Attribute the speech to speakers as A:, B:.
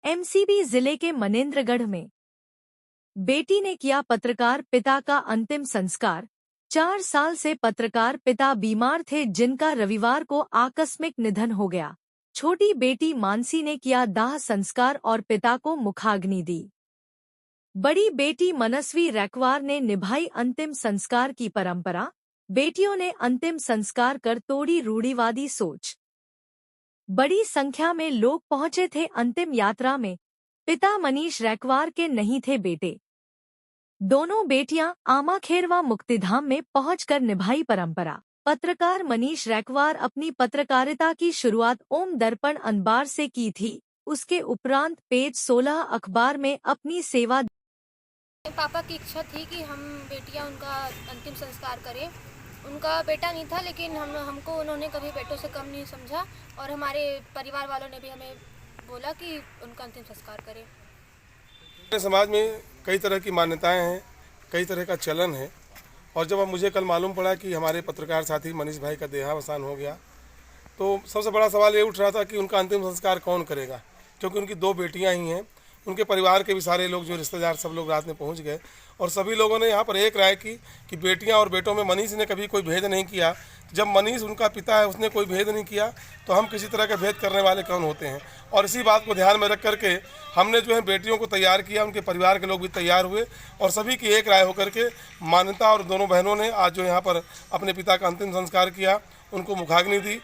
A: MCB जिले के मनेंद्रगढ़ में बेटी ने किया पत्रकार पिता का अंतिम संस्कार। 4 साल से पत्रकार पिता बीमार थे, जिनका रविवार को आकस्मिक निधन हो गया। छोटी बेटी मानसी ने किया दाह संस्कार और पिता को मुखाग्नि दी। बड़ी बेटी मनस्वी रैकवार ने निभाई अंतिम संस्कार की परंपरा। बेटियों ने अंतिम संस्कार कर तोड़ी रूढ़िवादी सोच। बड़ी संख्या में लोग पहुंचे थे अंतिम यात्रा में। पिता मनीष रैकवार के नहीं थे बेटे। दोनों बेटियां आमाखेरवा मुक्तिधाम में पहुंचकर निभाई परंपरा। पत्रकार मनीष रैकवार अपनी पत्रकारिता की शुरुआत ओम दर्पण अखबार से की थी। उसके उपरांत पेज 16 अखबार में अपनी सेवा।
B: पापा की इच्छा थी कि हम बेटियां उनका अंतिम संस्कार करें। उनका बेटा नहीं था, लेकिन हमको उन्होंने कभी बेटों से कम नहीं समझा और हमारे परिवार वालों ने भी हमें बोला कि उनका अंतिम संस्कार करें।
C: समाज में कई तरह की मान्यताएं हैं, कई तरह का चलन है, और जब मुझे कल मालूम पड़ा कि हमारे पत्रकार साथी मनीष भाई का देहावसान हो गया, तो सबसे बड़ा सवाल ये उठ रहा था कि उनका अंतिम संस्कार कौन करेगा, क्योंकि उनकी 2 बेटियां ही हैं। उनके परिवार के भी सारे लोग, जो रिश्तेदार, सब लोग रात में पहुंच गए और सभी लोगों ने यहाँ पर एक राय की कि बेटियां और बेटों में मनीष ने कभी कोई भेद नहीं किया। जब मनीष उनका पिता है, उसने कोई भेद नहीं किया, तो हम किसी तरह का भेद करने वाले कौन होते हैं। और इसी बात को ध्यान में रख करके हमने जो है बेटियों को तैयार किया, उनके परिवार के लोग भी तैयार हुए और सभी की एक राय होकर के मान्यता, और दोनों बहनों ने आज जो यहाँ पर अपने पिता का अंतिम संस्कार किया, उनको मुखाग्नि दी।